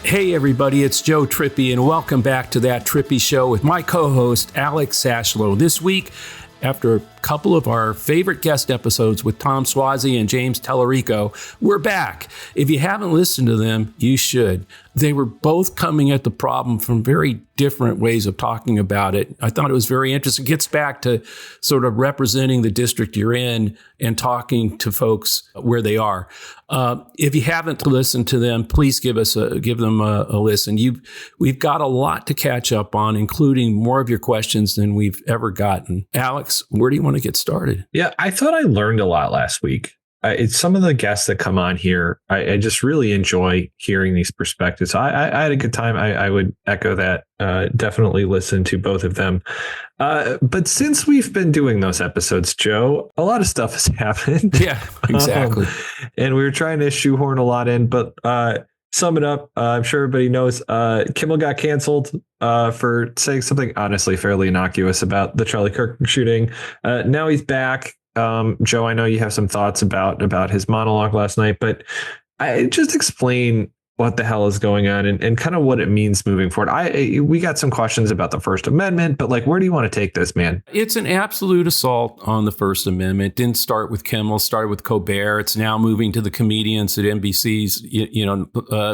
Hey everybody, it's Joe Trippi, and welcome back to That Trippi Show with my co-host Alex Sashlow. This week, after a couple of our favorite guest episodes with Tom Swazi and James Tellerico, we're back. If you haven't listened to them, you should. They were both coming at the problem from very different ways of talking about it. I thought it was very interesting. It gets back to sort of representing the district you're in and talking to folks where they are. If you haven't listened to them, please give them a listen. We've got a lot to catch up on, including more of your questions than we've ever gotten. Alex, where do you want to get started? Yeah, I thought I learned a lot last week. It's some of the guests that come on here. I just really enjoy hearing these perspectives. I had a good time. I would echo that. Definitely listen to both of them. But since we've been doing those episodes, Joe, a lot of stuff has happened. Yeah, exactly. And we were trying to shoehorn a lot in, but sum it up. I'm sure everybody knows Kimmel got canceled for saying something honestly fairly innocuous about the Charlie Kirk shooting. Now he's back. Joe, I know you have some thoughts about his monologue last night, but I just explain what the hell is going on and kind of what it means moving forward. We got some questions about the First Amendment, but like, where do you want to take this, man? It's an absolute assault on the First Amendment. Didn't start with Kimmel, started with Colbert. It's now moving to the comedians at NBC's,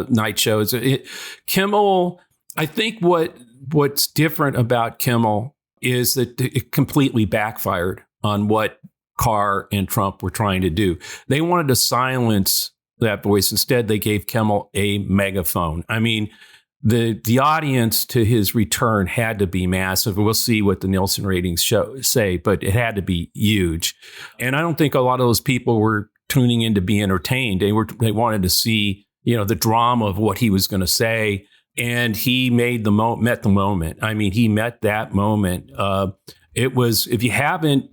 night shows. Kimmel, I think what's different about Kimmel is that it completely backfired on what Carr and Trump were trying to do. They wanted to silence that voice. Instead, they gave Kimmel a megaphone. I mean, the audience to his return had to be massive. We'll see what the Nielsen ratings say, but it had to be huge. And I don't think a lot of those people were tuning in to be entertained. They wanted to see, the drama of what he was going to say. And he met the moment. I mean, he met that moment. It was, if you haven't,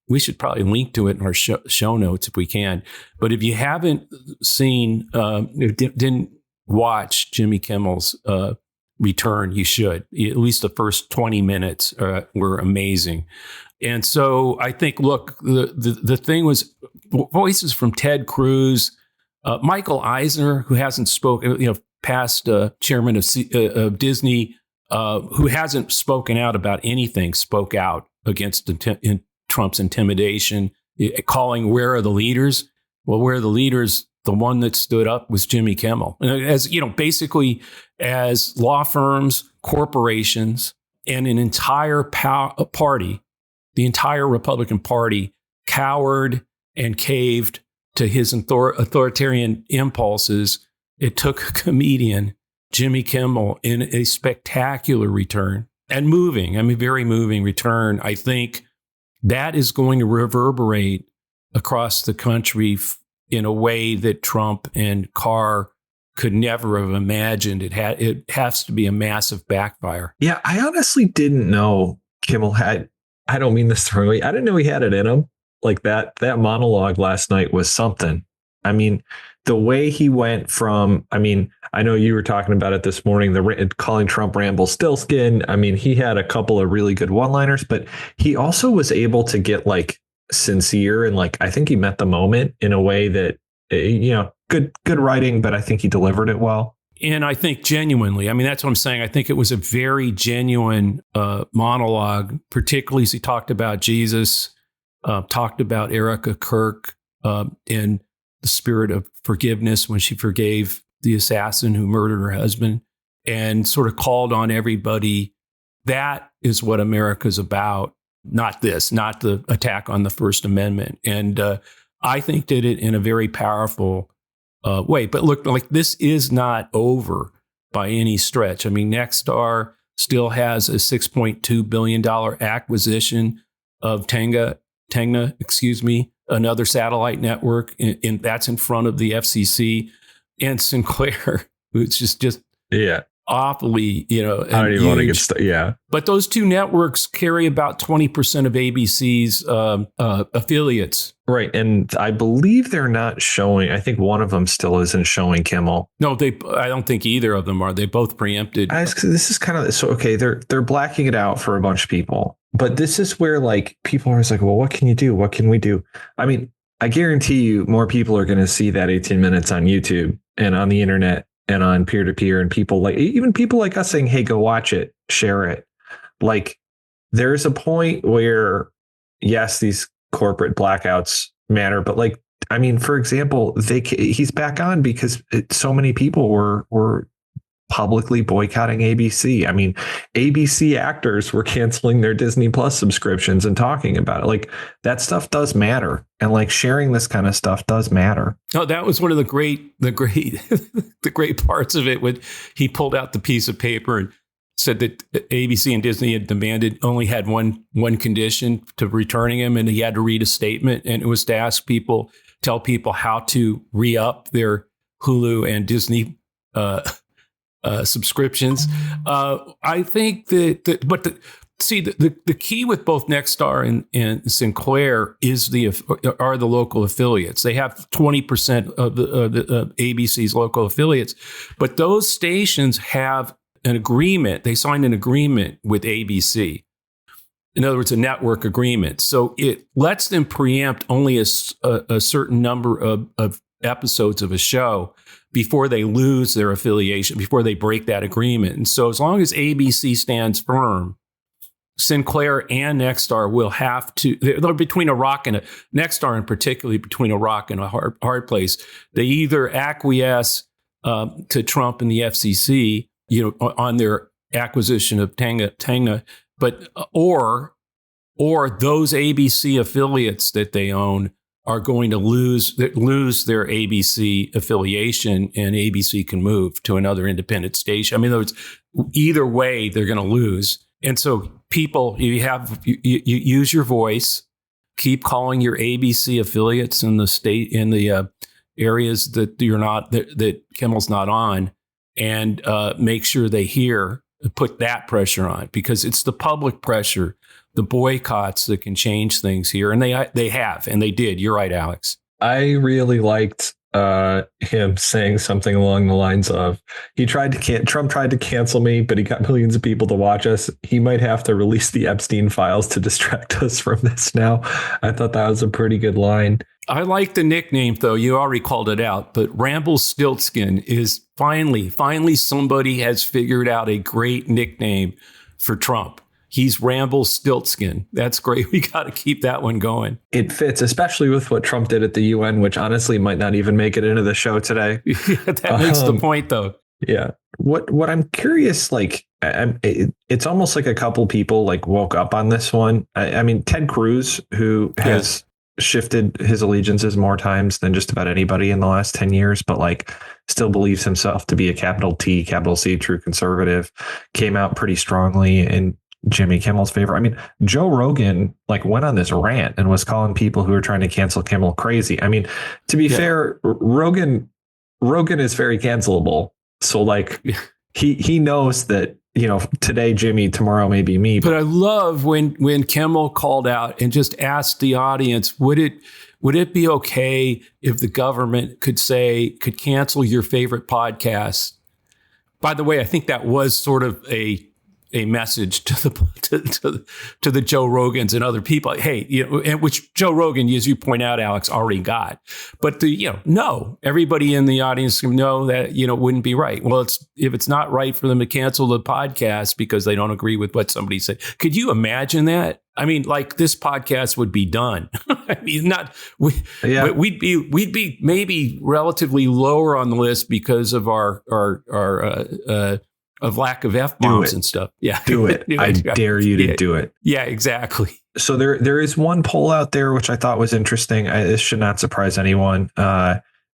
we should probably link to it in our show notes if we can. But if you haven't seen, didn't watch Jimmy Kimmel's return, you should. At least the first 20 minutes were amazing. And so I think, look, the thing was voices from Ted Cruz, Michael Eisner, who hasn't spoken, past chairman of Disney, who hasn't spoken out about anything, spoke out against Trump's intimidation, calling where are the leaders? Well, where are the leaders? The one that stood up was Jimmy Kimmel. As basically as law firms, corporations, and an entire party, the entire Republican Party cowered and caved to his authoritarian impulses. It took a comedian, Jimmy Kimmel, in a spectacular return and very moving return. I think that is going to reverberate across the country in a way that Trump and Carr could never have imagined. It has to be a massive backfire. Yeah, I honestly didn't know Kimmel had, I don't mean this the wrong way, I didn't know he had it in him. Like that monologue last night was something. I mean, the way he went from, I know you were talking about it this morning, calling Trump Ramble Stillskin. I mean, he had a couple of really good one-liners, but he also was able to get like sincere and like, I think he met the moment in a way that, good writing, but I think he delivered it well. And I think genuinely, that's what I'm saying. I think it was a very genuine monologue, particularly as he talked about Jesus, talked about Erica Kirk, and the spirit of forgiveness when she forgave the assassin who murdered her husband, and sort of called on everybody. That is what America's about, not the attack on the First Amendment. And I think did it in a very powerful way. But look, like this is not over by any stretch. Nexstar still has a $6.2 billion acquisition of Tegna, another satellite network, and that's in front of the FCC, and Sinclair, which is just awfully, I don't even want to get started. Yeah. But those two networks carry about 20% of ABC's affiliates. Right. And I believe they're not showing. I think one of them still isn't showing Kimmel. No, I don't think either of them are. They both preempted. This is kind of so. OK, they're blacking it out for a bunch of people. But this is where like people are like, well, what can you do? What can we do? I guarantee you more people are going to see that 18 minutes on YouTube and on the internet and on peer-to-peer, and people like, even people like us saying, hey, go watch it, share it. Like, there's a point where, yes, these corporate blackouts matter, but like, I mean, for example, he's back on because so many people were publicly boycotting ABC. I mean, ABC actors were canceling their Disney Plus subscriptions and talking about it. Like, that stuff does matter. And like, sharing this kind of stuff does matter. Oh, that was one of the great the great parts of it when he pulled out the piece of paper and said that ABC and Disney had demanded, only had one condition to returning him, and he had to read a statement, and it was to tell people how to re-up their Hulu and Disney subscriptions. I think the key with both Nexstar and Sinclair are the local affiliates. They have 20% of the ABC's local affiliates, but those stations have an agreement. They signed an agreement with ABC. In other words, a network agreement. So it lets them preempt only a certain number of episodes of a show before they lose their affiliation, before they break that agreement. And so as long as ABC stands firm, Sinclair and Nexstar will have to, they're between a rock and Nexstar in particular, between a rock and a hard place. They either acquiesce to Trump and the FCC, on their acquisition of Tenga, but or those ABC affiliates that they own are going to lose their ABC affiliation, and ABC can move to another independent station. I mean, in other words, either way, they're going to lose. And so people, you use your voice, keep calling your ABC affiliates in the state, in the areas that that Kimmel's not on, and make sure they hear, put that pressure on, because it's the public pressure, the boycotts that can change things here. And they have, and they did. You're right, Alex. I really liked him saying something along the lines of, Trump tried to cancel me, but he got millions of people to watch us. He might have to release the Epstein files to distract us from this now. I thought that was a pretty good line. I like the nickname, though. You already called it out, but Ramble-Stiltskin is finally somebody has figured out a great nickname for Trump. He's Ramble-Stiltskin. That's great. We got to keep that one going. It fits, especially with what Trump did at the UN, which honestly might not even make it into the show today. That makes the point, though. Yeah. What I'm curious, like, it's almost like a couple people like woke up on this one. I mean, Ted Cruz, who has shifted his allegiances more times than just about anybody in the last 10 years, but like still believes himself to be a capital T, capital C, true conservative, came out pretty strongly in Jimmy Kimmel's favor. I mean, Joe Rogan like went on this rant and was calling people who are trying to cancel Kimmel crazy. I mean, to be fair, Rogan is very cancelable. So like he knows that, today Jimmy, tomorrow maybe me. But I love when Kimmel called out and just asked the audience, would it be okay if the government could cancel your favorite podcast? By the way, I think that was sort of a message to the Joe Rogans and other people. Hey, and which Joe Rogan, as you point out, Alex, already got. But no, everybody in the audience can know that wouldn't be right. Well, if it's not right for them to cancel the podcast because they don't agree with what somebody said. Could you imagine that? I mean, like, this podcast would be done. I mean, but we'd be maybe relatively lower on the list because of our of lack of F-bombs and stuff. Yeah. Do it. I dare you to do it. Yeah, exactly. So there is one poll out there, which I thought was interesting. This should not surprise anyone.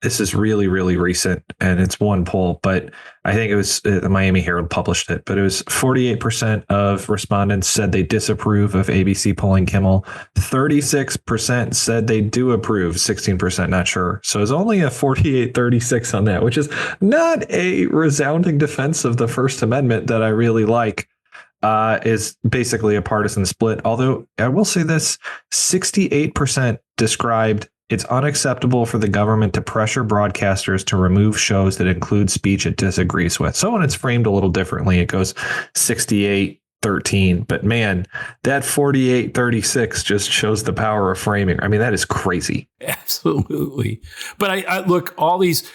This is really, really recent, and it's one poll, but I think it was the Miami Herald published it, but it was 48% of respondents said they disapprove of ABC pulling Kimmel. 36% said they do approve, 16% not sure. So it's only a 48-36 on that, which is not a resounding defense of the First Amendment that I really like. Is basically a partisan split. Although I will say this, 68% described it's unacceptable for the government to pressure broadcasters to remove shows that include speech it disagrees with. So when it's framed a little differently, it goes 68-13. But man, that 48-36 just shows the power of framing. I mean, that is crazy. Absolutely. But I look, all these,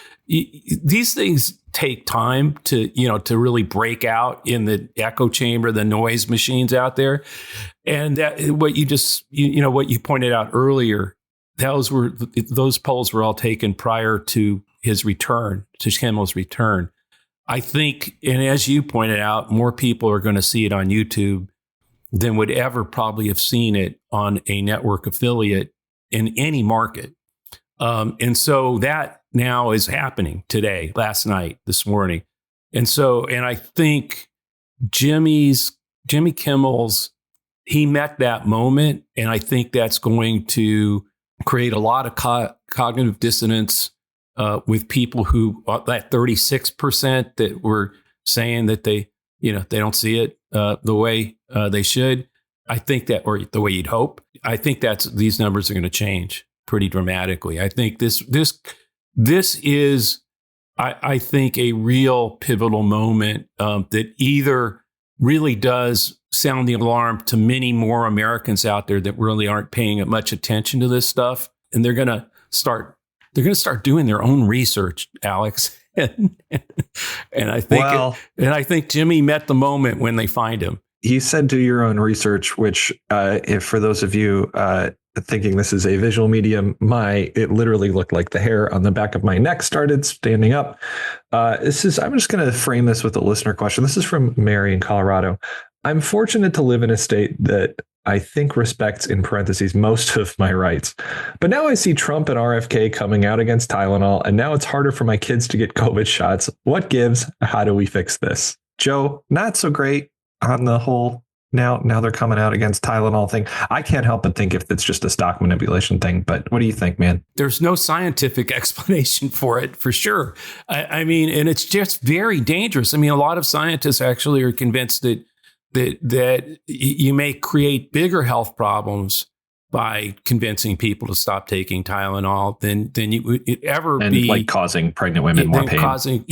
these things take time to really break out in the echo chamber, the noise machines out there. And that what you pointed out earlier, those polls were all taken prior to his return, to Kimmel's return. I think, and as you pointed out, more people are going to see it on YouTube than would ever probably have seen it on a network affiliate in any market. And so that now is happening today, last night, this morning. And I think Jimmy Kimmel's, he met that moment. And I think that's going to create a lot of cognitive dissonance with people who, that 36% that were saying that they don't see it the way they should. I think that, or the way you'd hope. I think these numbers are going to change pretty dramatically. I think this is, I think, a real pivotal moment that either really does sound the alarm to many more Americans out there that really aren't paying much attention to this stuff, and they're going to start doing their own research, Alex. and I think Jimmy met the moment when they find him. He said do your own research, which if for those of you thinking this is a visual medium, it literally looked like the hair on the back of my neck started standing up. I'm just going to frame this with a listener question. This is from Mary in Colorado. I'm fortunate to live in a state that I think respects, in parentheses, most of my rights. But now I see Trump and RFK coming out against Tylenol, and now it's harder for my kids to get COVID shots. What gives? How do we fix this? Joe, not so great on the whole. Now they're coming out against Tylenol thing. I can't help but think if it's just a stock manipulation thing. But what do you think, man? There's no scientific explanation for it, for sure. I mean, and it's just very dangerous. I mean, a lot of scientists actually are convinced that you may create bigger health problems by convincing people to stop taking Tylenol than you would ever be, like causing pregnant women more pain.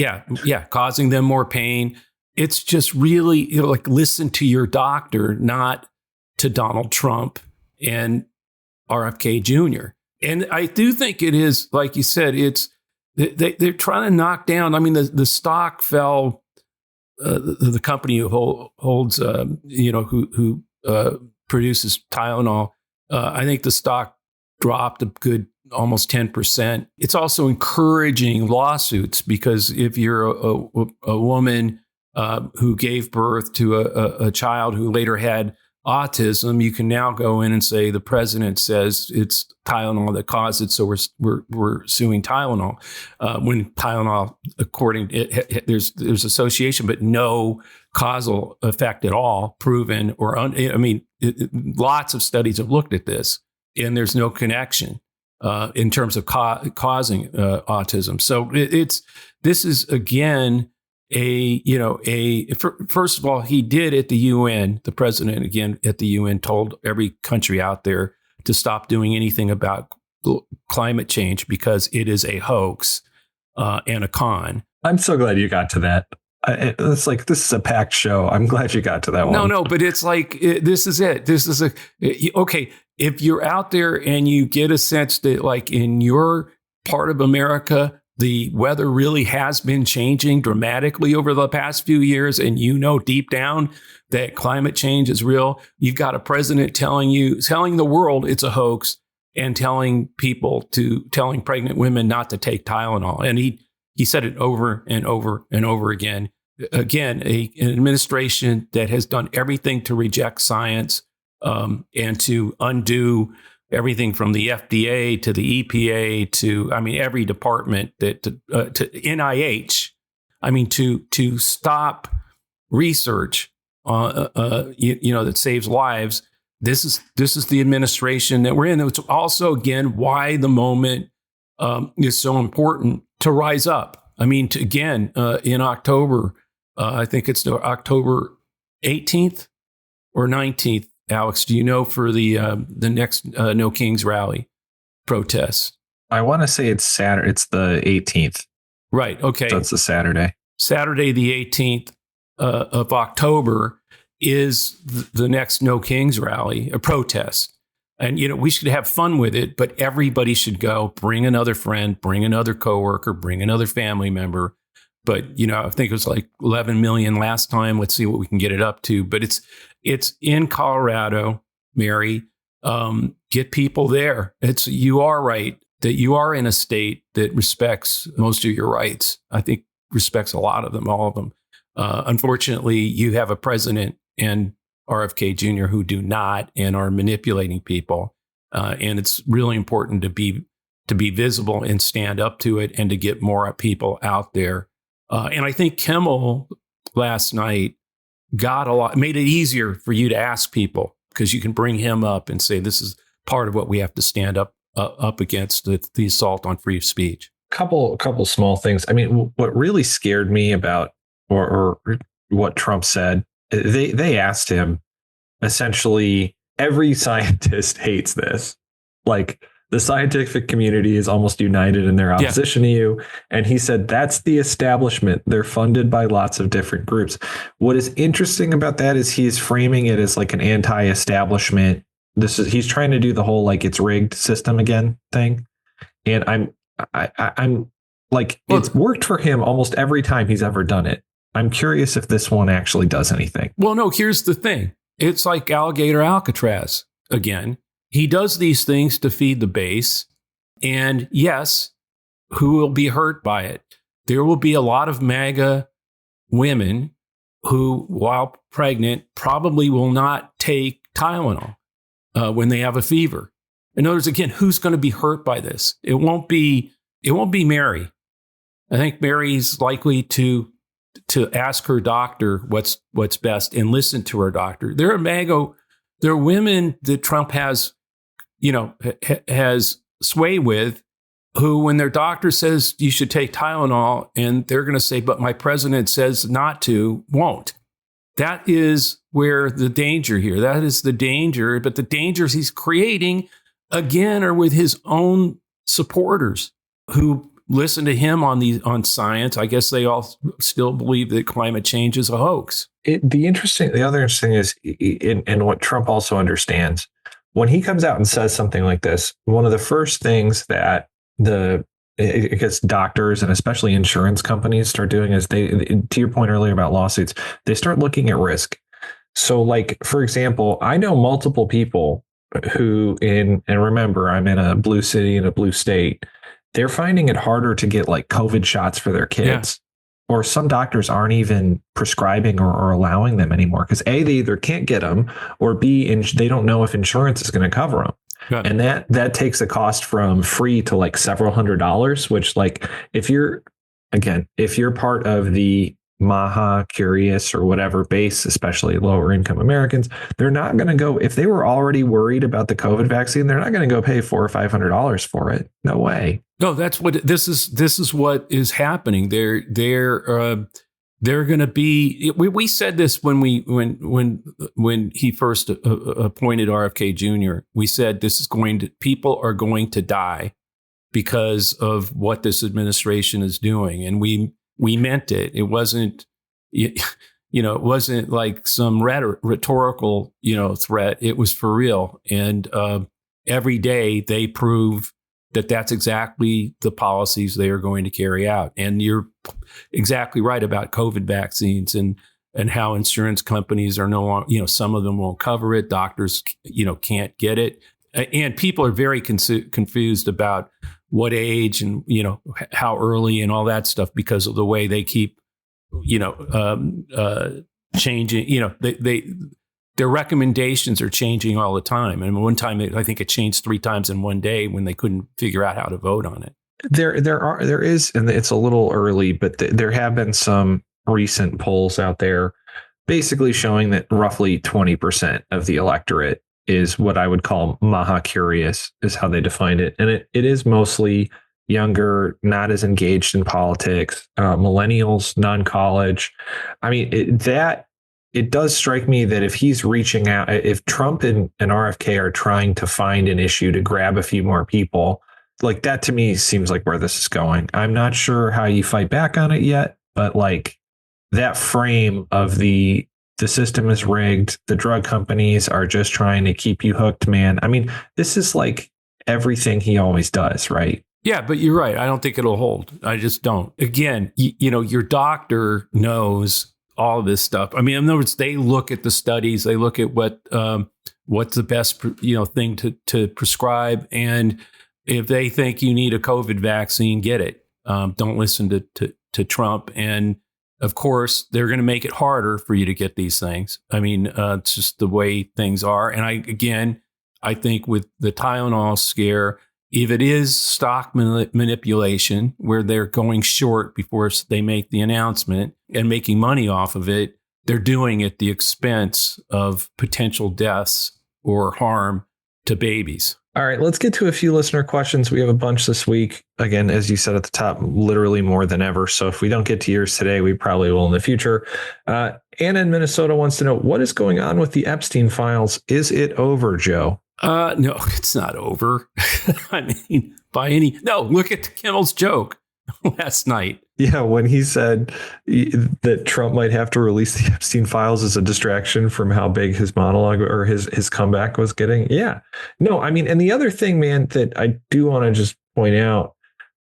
Causing them more pain. It's just really, like, listen to your doctor, not to Donald Trump and RFK Jr. And I do think it is, like you said, they're trying to knock down. I mean, the stock fell. The company who holds, who produces Tylenol, I think the stock dropped a good almost 10%. It's also encouraging lawsuits because if you're a woman who gave birth to a child who later had autism, you can now go in and say the president says it's Tylenol that caused it, so we're suing Tylenol. When Tylenol, according there's association, but no causal effect at all proven, lots of studies have looked at this, and there's no connection in terms of causing autism. So this is again. First of all, he did at the UN, the president again at the UN told every country out there to stop doing anything about climate change because it is a hoax and a con. I'm so glad you got to that. It's like, this is a packed show. I'm glad you got to that one. No, but it's like, this is it. This is okay. If you're out there and you get a sense that, like, in your part of America, the weather really has been changing dramatically over the past few years, and deep down that climate change is real. You've got a president telling the world it's a hoax, and telling pregnant women not to take Tylenol. And he said it over and over and over again. Again, an administration that has done everything to reject science and to undo everything from the FDA to the EPA to, every department to NIH. To stop research, that saves lives. This is the administration that we're in. It's also, again, why the moment is so important to rise up. In October, I think it's October 18th or 19th. Alex, do you know, for the next No Kings rally protest? I want to say it's Saturday. It's the 18th. Right. Okay. So it's a Saturday. Saturday, the 18th of October is the next No Kings rally, a protest. And, we should have fun with it, but everybody should go. Bring another friend, bring another coworker, bring another family member. But, I think it was like 11 million last time. Let's see what we can get it up to. But it's in Colorado, Mary. Get people there. You are right that you are in a state that respects most of your rights. I think respects a lot of them, all of them. Unfortunately, you have a president and RFK Jr. who do not and are manipulating people. And it's really important to be visible and stand up to it and to get more people out there. And I think Kimmel last night made it easier for you to ask people, because you can bring him up and say, this is part of what we have to stand up against, the assault on free speech. Couple small things. I mean, what really scared me about or what Trump said, they asked him, essentially, every scientist hates this. Like, the scientific community is almost united in their opposition to you. And he said, that's the establishment. They're funded by lots of different groups. What is interesting about that is he's framing it as like an anti-establishment. He's trying to do the whole, like, it's rigged system again thing. And I'm like, it's worked for him almost every time he's ever done it. I'm curious if this one actually does anything. Well, no, here's the thing. It's like alligator Alcatraz again. He does these things to feed the base. And yes, who will be hurt by it? There will be a lot of MAGA women who, while pregnant, probably will not take Tylenol when they have a fever. In other words, again, who's going to be hurt by this? It won't be Mary. I think Mary's likely to ask her doctor what's best and listen to her doctor. There are women that Trump has sway with, who, when their doctor says you should take Tylenol, and they're going to say, but my president says not to, won't. That is where the danger here. That is the danger. But the dangers he's creating, again, are with his own supporters who listen to him on science. I guess they all still believe that climate change is a hoax. The other interesting is, and what Trump also understands, when he comes out and says something like this, one of the first things that I guess doctors and especially insurance companies start doing is to your point earlier about lawsuits, they start looking at risk. So, like, for example, I know multiple people who and remember, I'm in a blue city in a blue state. They're finding it harder to get like COVID shots for their kids. Yeah. Or some doctors aren't even prescribing or allowing them anymore because A, they either can't get them, or B, they don't know if insurance is going to cover them. Got it. And that takes a cost from free to like several $100s, which, like, if you're part of the Maha curious or whatever base, especially lower income Americans, they're not going to go, if they were already worried about the COVID vaccine, they're not going to go pay $400 or $500 for it. No way. No, that's what this is what is happening. They're going to be. We said this when he first appointed RFK Jr. We said people are going to die because of what this administration is doing, and we meant it. It wasn't, it wasn't like some rhetorical, threat. It was for real, and every day they prove that that's exactly the policies they are going to carry out. And you're exactly right about COVID vaccines and how insurance companies are no longer, some of them won't cover it. Doctors, can't get it. And people are very confused about what age and, how early and all that stuff because of the way they keep, changing, their recommendations are changing all the time. And one time, I think it changed 3 times in one day when they couldn't figure out how to vote on it. There is, and it's a little early, but there have been some recent polls out there basically showing that roughly 20% of the electorate is what I would call Maha curious, is how they defined it. And it is mostly younger, not as engaged in politics, millennials, non-college. I mean, it does strike me that if he's reaching out, if Trump and RFK are trying to find an issue to grab a few more people, like, that to me seems like where this is going. I'm not sure how you fight back on it yet, but like that frame of the the system is rigged. The drug companies are just trying to keep you hooked, man. I mean, this is like everything he always does, right? Yeah, but you're right. I don't think it'll hold. I just don't. Again, your doctor knows all of this stuff. I mean, in other words, they look at the studies, they look at what's the best thing to prescribe, and if they think you need a COVID vaccine, get it. Don't listen to Trump. And of course, they're going to make it harder for you to get these things. I mean, it's just the way things are. And I think with the Tylenol scare, if it is stock manipulation where they're going short before they make the announcement and making money off of it, they're doing it at the expense of potential deaths or harm to babies. All right, let's get to a few listener questions. We have a bunch this week. Again, as you said at the top, literally more than ever. So if we don't get to yours today, we probably will in the future. Anna in Minnesota wants to know, what is going on with the Epstein files? Is it over, Joe? No, it's not over. I mean, look at Kimmel's joke last night. Yeah, when he said that Trump might have to release the Epstein files as a distraction from how big his monologue or his comeback was getting. Yeah. No, I mean, and the other thing, man, that I do want to just point out,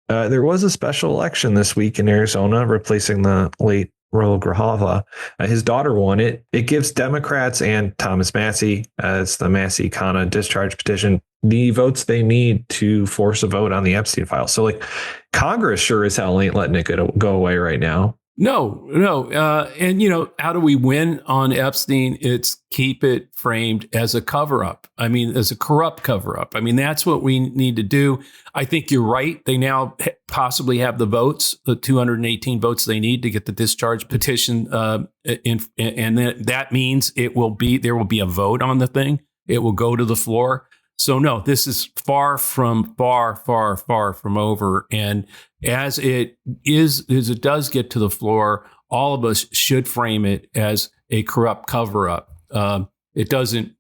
there was a special election this week in Arizona replacing the late Raul Grijalva. His daughter won it. It gives Democrats and Thomas Massie, it's the Massie-Kana discharge petition, the votes they need to force a vote on the Epstein file. So like Congress sure as hell ain't letting it go away right now. No. And, how do we win on Epstein? It's keep it framed as a cover up. I mean, as a corrupt cover up. I mean, that's what we need to do. I think you're right. They now possibly have the votes, the 218 votes they need to get the discharge petition. And that means there will be a vote on the thing. It will go to the floor. So no, this is far from over. And as it does get to the floor, all of us should frame it as a corrupt cover up. It doesn't,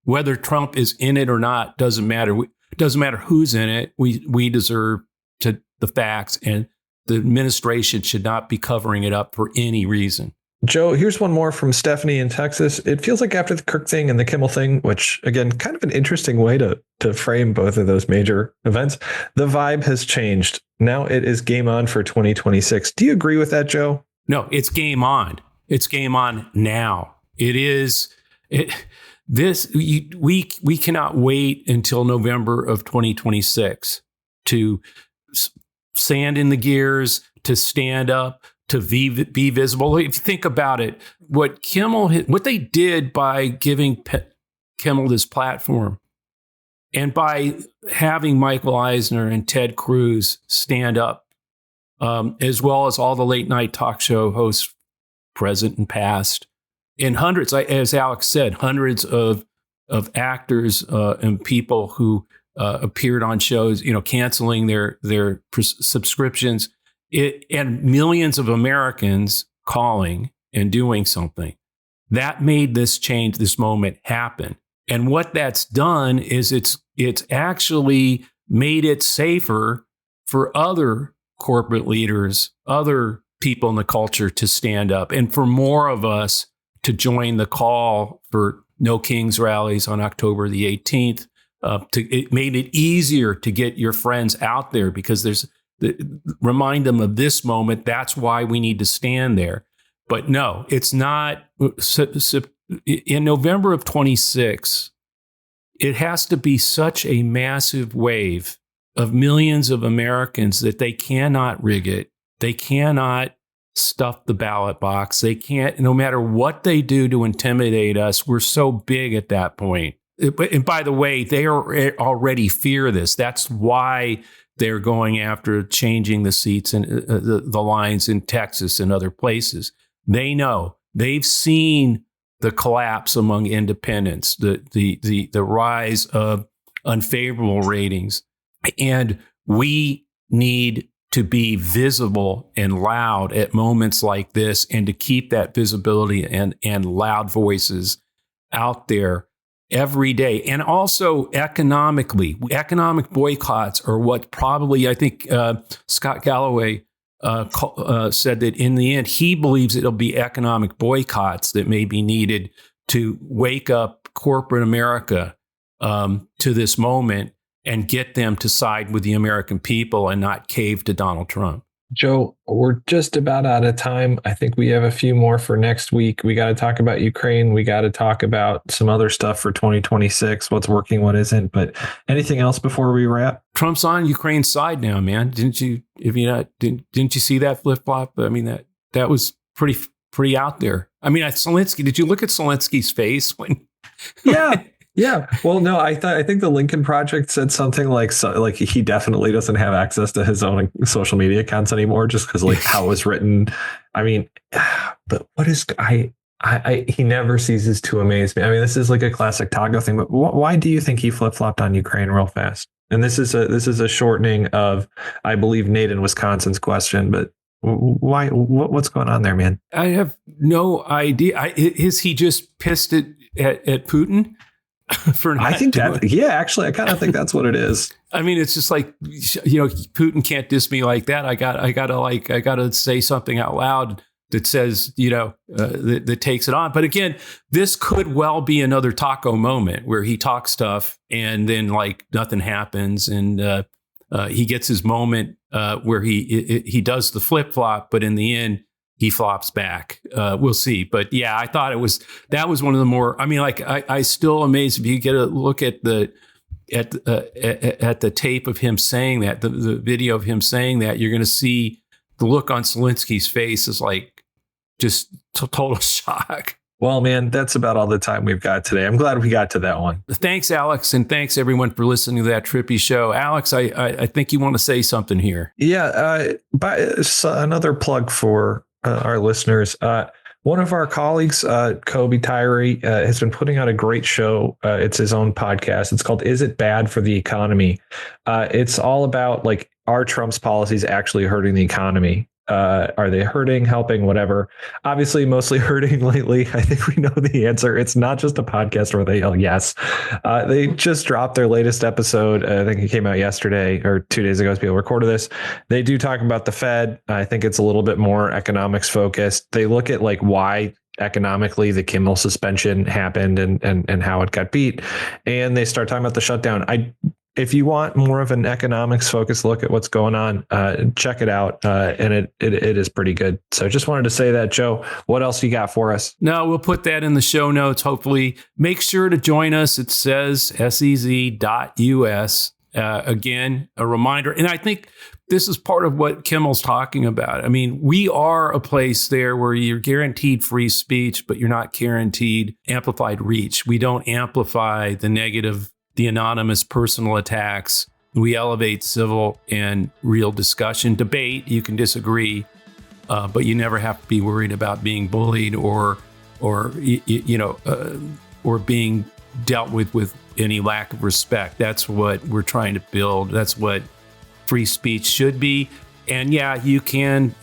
whether Trump is in it or not, doesn't matter. It doesn't matter who's in it. We deserve the facts, and the administration should not be covering it up for any reason. Joe, here's one more from Stephanie in Texas. It feels like after the Kirk thing and the Kimmel thing, which, again, kind of an interesting way to frame both of those major events, the vibe has changed. Now it is game on for 2026. Do you agree with that, Joe? No, it's game on. It's game on now. It is. We cannot wait until November of 2026 to sand in the gears, to stand up, to be visible. If you think about it, what they did by giving Kimmel this platform and by having Michael Eisner and Ted Cruz stand up, as well as all the late night talk show hosts, present and past, and hundreds, as Alex said, hundreds of actors and people who appeared on shows, canceling their subscriptions. And millions of Americans calling and doing something that made this change, this moment happen. And what that's done is it's actually made it safer for other corporate leaders, other people in the culture to stand up, and for more of us to join the call for No Kings rallies on October the 18th. It made it easier to get your friends out there because remind them of this moment. That's why we need to stand there. But no, it's not. In November of 26, it has to be such a massive wave of millions of Americans that they cannot rig it. They cannot stuff the ballot box. They can't, no matter what they do to intimidate us. We're so big at that point. And by the way, they already fear this. That's why they're going after changing the seats and the lines in Texas and other places. They know. They've seen the collapse among independents, the rise of unfavorable ratings. And we need to be visible and loud at moments like this, and to keep that visibility and loud voices out there every day. And also economic boycotts are what probably, I think Scott Galloway said that in the end, he believes it'll be economic boycotts that may be needed to wake up corporate America to this moment and get them to side with the American people and not cave to Donald Trump. Joe, we're just about out of time. I think we have a few more for next week. We got to talk about Ukraine. We got to talk about some other stuff for 2026, what's working, what isn't. But anything else before we wrap? Trump's on Ukraine's side now, man. Didn't you see that flip flop? I mean, that was pretty out there. I mean, Zelensky, did you look at Zelensky's face when? Yeah. Yeah. Well, no, I think the Lincoln Project said something like he definitely doesn't have access to his own social media accounts anymore, just because like how it was written. I mean, but what is he never ceases to amaze me. I mean, this is like a classic Taco thing, but why do you think he flip-flopped on Ukraine real fast? And this is a shortening of, I believe, Nate in Wisconsin's question, but why? What's going on there, man? I have no idea. Is he just pissed at Putin? I think that, yeah, actually, I kind of think that's what it is. I mean, it's just like, Putin can't diss me like that. I gotta say something out loud that says, that takes it on. But again, this could well be another Taco moment where he talks stuff and then like nothing happens, and he gets his moment where he does the flip flop, but in the end, he flops back. We'll see. But yeah, I thought that was one of the more, I mean, like I still amazed if you get a look at the tape of him saying that, the video of him saying that, you're going to see the look on Zelensky's face is like just total shock. Well, man, that's about all the time we've got today. I'm glad we got to that one. Thanks, Alex. And thanks everyone for listening to that Trippi Show. Alex, I think you want to say something here. Yeah. Another plug for our listeners. One of our colleagues, Kobe Tyree, has been putting out a great show. It's his own podcast. It's called Is It Bad for the Economy? It's all about like, are Trump's policies actually hurting the economy? Are they hurting, helping, whatever? Obviously, mostly hurting lately. I think we know the answer. It's not just a podcast where they yell yes. They just dropped their latest episode. I think it came out yesterday or 2 days ago as people recorded this. They do talk about the Fed. I think it's a little bit more economics focused. They look at like why economically the Kimmel suspension happened and how it got beat. And they start talking about the shutdown. If you want more of an economics focused look at what's going on, check it out. And it is pretty good. So just wanted to say that, Joe. What else you got for us? No, we'll put that in the show notes. Hopefully, make sure to join us. It says SEZ.us. Again, a reminder. And I think this is part of what Kimmel's talking about. I mean, we are a place there where you're guaranteed free speech, but you're not guaranteed amplified reach. We don't amplify the negative, the anonymous personal attacks. We elevate civil and real discussion, debate. You can disagree, but you never have to be worried about being bullied or being dealt with any lack of respect. That's what we're trying to build. That's what free speech should be. And yeah, you can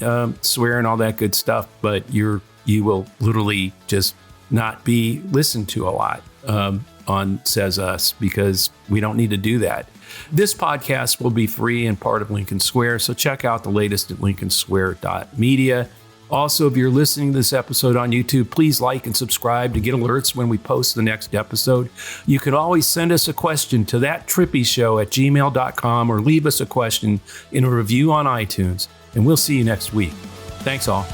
swear and all that good stuff, but you will literally just not be listened to a lot. On Says Us, because we don't need to do that. This podcast will be free and part of Lincoln Square, so check out the latest at lincolnsquare.media. Also, if you're listening to this episode on YouTube, please like and subscribe to get alerts when we post the next episode. You can always send us a question to thattrippishow@gmail.com or leave us a question in a review on iTunes, and we'll see you next week. Thanks all.